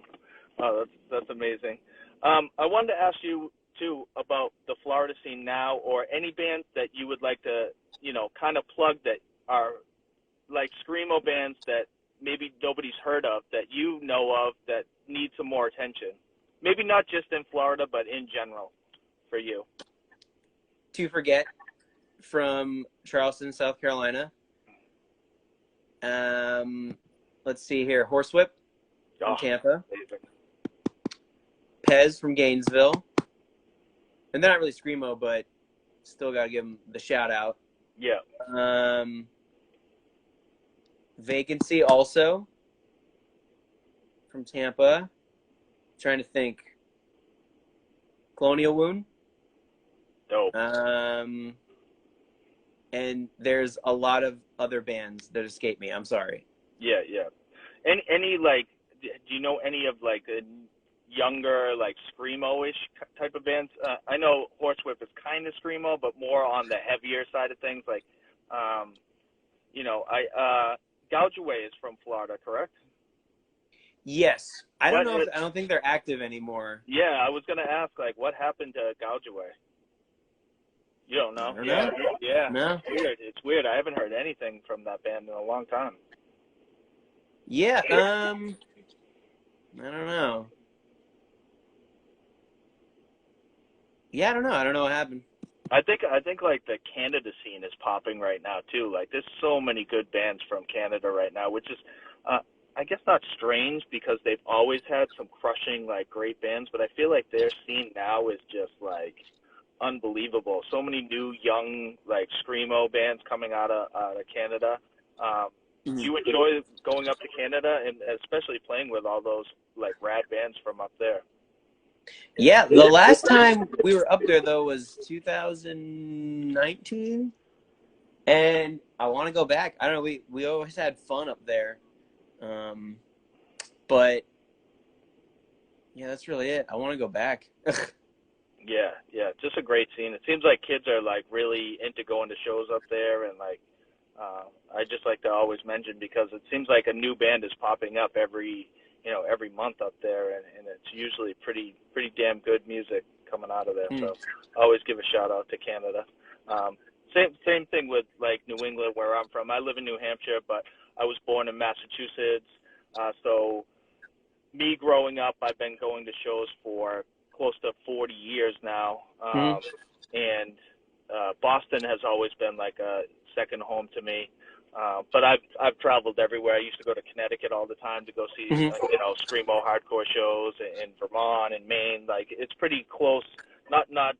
Oh, that's amazing. I wanted to ask you too about the Florida scene now, or any bands that you would like to, kind of plug that are like screamo bands that maybe nobody's heard of, that you know of, that need some more attention. Maybe not just in Florida, but in general for you. To Forget from Charleston, South Carolina. Let's see here. Horsewhip from Tampa. Amazing. Pez from Gainesville. And they're not really screamo, but still got to give them the shout out. Yeah. Vacancy also from Tampa. Trying to think. Colonial Wound. Dope. And there's a lot of other bands that escape me. I'm sorry. Yeah, yeah. Any like, do you know any of like the younger like screamo-ish type of bands? I know Horsewhip is kind of screamo, but more on the heavier side of things. Like, you know, Gouge Away is from Florida, correct? Yes, I don't What? know. I don't think they're active anymore. Yeah, I was gonna ask like, what happened to Gouge Away? You don't know? I don't Yeah, know. yeah. No. It's weird. It's weird. I haven't heard anything from that band in a long time. Yeah. I don't know. Yeah, I don't know. I don't know what happened. I think like the Canada scene is popping right now too. Like there's so many good bands from Canada right now, which is I guess not strange because they've always had some crushing like great bands, but I feel like their scene now is just like unbelievable. So many new young like screamo bands coming out of Canada. Do you enjoy going up to Canada and especially playing with all those like rad bands from up there? Yeah, the last time we were up there though was 2019, and I want to go back. I don't know. We always had fun up there, but yeah, that's really it. I want to go back. Yeah, yeah, just a great scene. It seems like kids are like really into going to shows up there, and like I just like to always mention because it seems like a new band is popping up every month up there, and it's usually pretty damn good music coming out of there. So I always give a shout out to Canada. Same thing with like New England where I'm from. I live in New Hampshire, but I was born in Massachusetts. So me growing up, I've been going to shows for close to 40 years now. And Boston has always been like a second home to me. But I've traveled everywhere. I used to go to Connecticut all the time to go see screamo hardcore shows in Vermont and Maine. Like it's pretty close. Not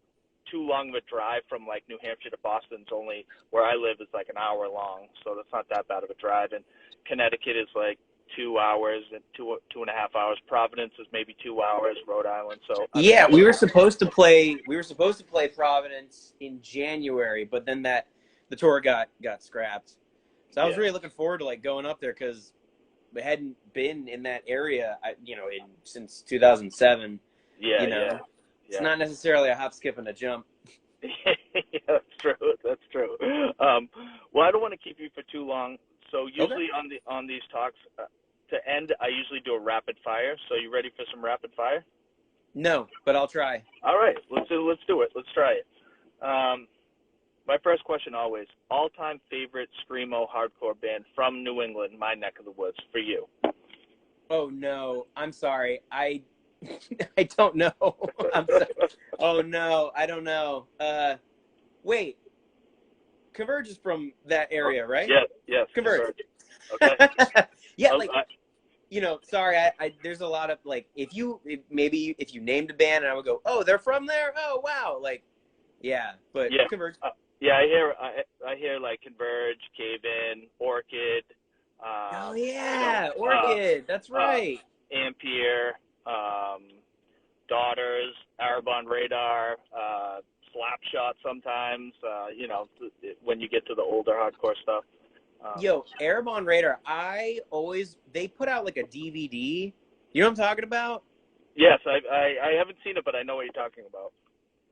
too long of a drive from like New Hampshire to Boston. It's only where I live is like an hour long, so that's not that bad of a drive. And Connecticut is like 2 hours and 2.5 hours. Providence is maybe 2 hours. Rhode Island. So yeah, we were supposed to play. We were supposed to play Providence in January, but then the tour got scrapped. So I was really looking forward to like going up there because we hadn't been in that area, since 2007. Yeah. It's not necessarily a hop, skip, and a jump. Yeah, that's true. That's true. Well, I don't want to keep you for too long. So usually on these talks, to end, I usually do a rapid fire. So you ready for some rapid fire? No, but I'll try. All right, let's do it. Let's try it. My first question always: all-time favorite screamo hardcore band from New England, my neck of the woods, for you. Oh no, I'm sorry. I don't know. I'm sorry. Oh no, I don't know. Wait. Converge is from that area, right? Yes. Converge. Okay. Yeah, sorry, I there's a lot of like if you named a band and I would go, oh, they're from there. Oh wow, like yeah, but Converge. I hear like Converge, Cave In, Orchid. Oh yeah, Orchid. That's right. Ampere, Daughters, Arabon Radar, Slapshot sometimes, when you get to the older hardcore stuff. Yo, Arabon Radar, they put out like a DVD. You know what I'm talking about? Yes, I haven't seen it, but I know what you're talking about.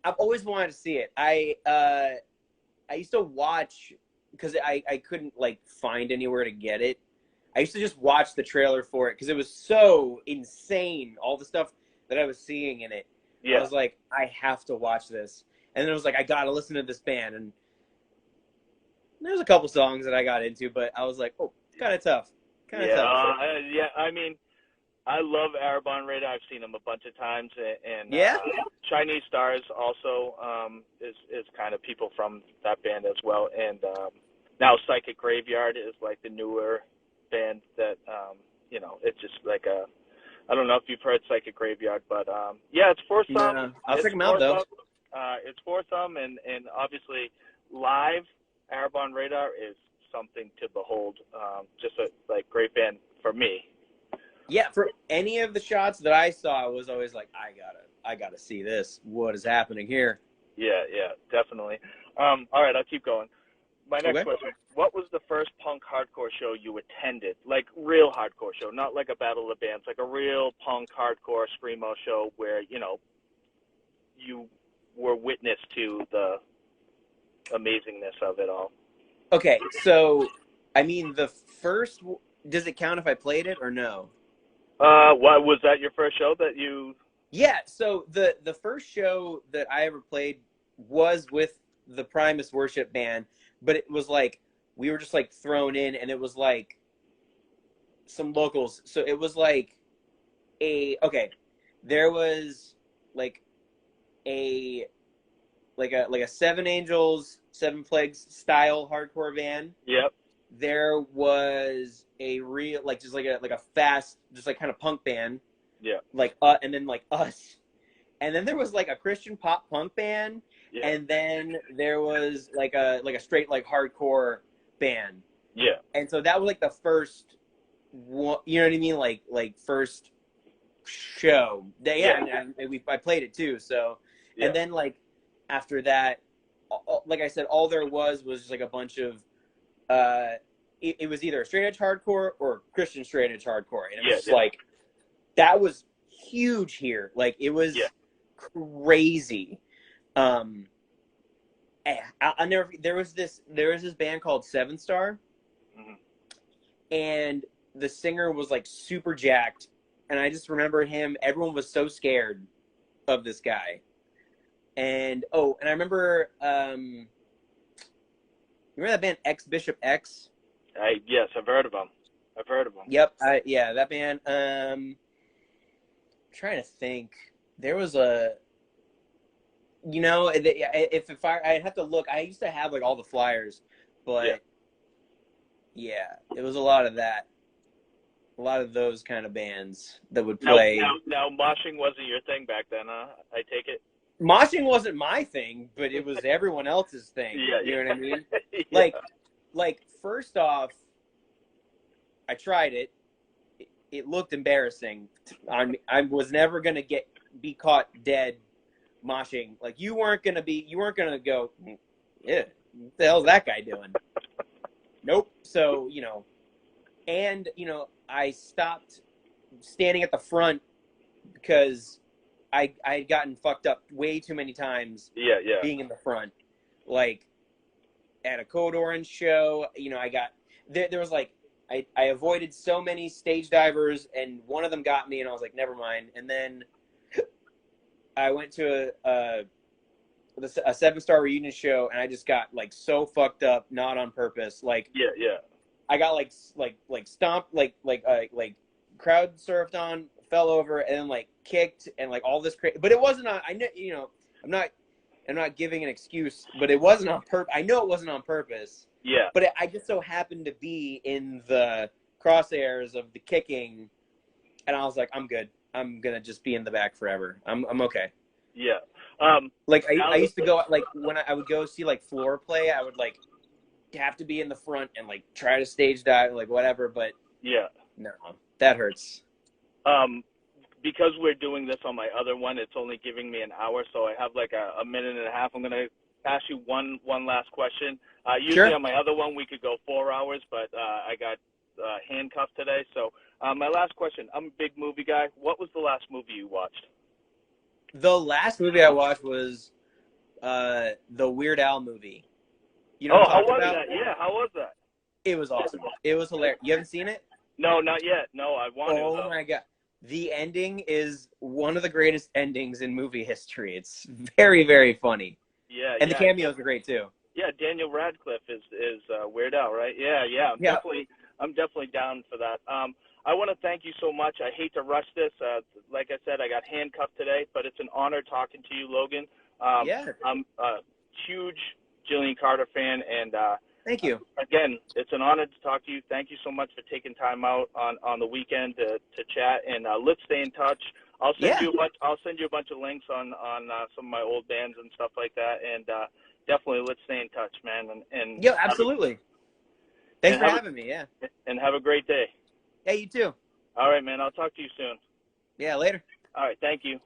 I've always wanted to see it. I used to watch, because I couldn't like find anywhere to get it. I used to just watch the trailer for it because it was so insane, all the stuff that I was seeing in it. Yeah. I was like, I have to watch this. And then it was like, I got to listen to this band. And there's a couple songs that I got into, but I was like, oh, it's kind of tough. Tough. I mean, I love Arabon Radar. I've seen them a bunch of times. And Chinese Stars also is kind of people from that band as well. And now Psychic Graveyard is like the newer band that, it's just like I don't know if you've heard Psychic Graveyard, but it's for some. No, I'll check them out though. It's for some, and obviously live, Arabon Radar is something to behold. Just a great band for me. Yeah, for any of the shots that I saw, I was always like, I gotta see this. What is happening here? Yeah, yeah, definitely. All right, I'll keep going. My next Okay. question: what was the first punk hardcore show you attended? Like real hardcore show, not like a battle of bands, like a real punk hardcore screamo show where you were witness to the amazingness of it all. Okay, so I mean, the first, does it count if I played it or no? Why was that your first show that you? Yeah, so the first show that I ever played was with the Primus Worship Band, but it was like we were just like thrown in, and it was like some locals. So it was like there was like a like a Seven Angels, Seven Plagues style hardcore band. Yep. There was a real like just like a fast just like kind of punk band Yeah. like and then like us, and then there was like a Christian pop punk band, Yeah. and then there was like a straight like hardcore band, Yeah. and so that was like the first one, you know what I mean, like first show. Yeah, and I played it too. So, Yeah. and then like after that, like I said, all there was just like a bunch of it was either straight edge hardcore or Christian straight edge hardcore, and it was just like that was huge here. Like it was crazy. I never. There was this band called Seven Star, and the singer was like super jacked, and I just remember him. Everyone was so scared of this guy, and and I remember. Remember that band X Bishop X? Yes, I've heard of them. Yep. Yeah, that band. Trying to think. There was a. If I'd have to look, I used to have like all the flyers, but yeah, it was a lot of that. A lot of those kind of bands that would play. Now moshing wasn't your thing back then, huh? I take it. Moshing wasn't my thing, but it was everyone else's thing. Yeah, you know what I mean? Yeah. Like first off, I tried it. It looked embarrassing. I was never gonna be caught dead moshing. Like you weren't gonna go, yeah, what the hell's that guy doing? Nope. So, and I stopped standing at the front because I had gotten fucked up way too many times. Yeah. Being in the front, like at a Code Orange show, I got there was like I avoided so many stage divers, and one of them got me, and I was like, never mind. And then I went to a 7-star reunion show, and I just got like so fucked up, not on purpose. Like I got like stomped, like crowd surfed on, fell over, and then like kicked, and like all this crazy. But it wasn't on. I know, I'm not giving an excuse, but it wasn't on purpose. I know it wasn't on purpose. Yeah. But I just so happened to be in the crosshairs of the kicking, and I was like, I'm good. I'm gonna just be in the back forever. I'm okay. Yeah. Like I used to go, like when I would go see like floor play, I would like have to be in the front and like try to stage dive, like whatever. But no, that hurts. Because we're doing this on my other one, it's only giving me an hour, so I have like a minute and a half. I'm gonna ask you one last question. Usually on my other one we could go 4 hours, but I got handcuffed today. So my last question. I'm a big movie guy. What was the last movie you watched? The last movie I watched was the Weird Al movie. You know how what I'm talking was about? that? Yeah, how was that? It was awesome. It was hilarious. You haven't seen it? No, not yet. No, I want to. Oh my god. The ending is one of the greatest endings in movie history. It's very, very funny. Yeah, and the cameos are great too. Yeah, Daniel Radcliffe is Weird Al, right? Yeah. I'm definitely down for that. I want to thank you so much. I hate to rush this. Like I said, I got handcuffed today, but it's an honor talking to you, Logan. I'm a huge Gillian Carter fan, and thank you. Again, it's an honor to talk to you. Thank you so much for taking time out on the weekend to chat, and let's stay in touch. I'll send you a bunch of links on some of my old bands and stuff like that, and definitely let's stay in touch, man. And absolutely. Thanks for having me. Yeah. And have a great day. Yeah, you too. All right, man. I'll talk to you soon. Yeah, later. All right. Thank you.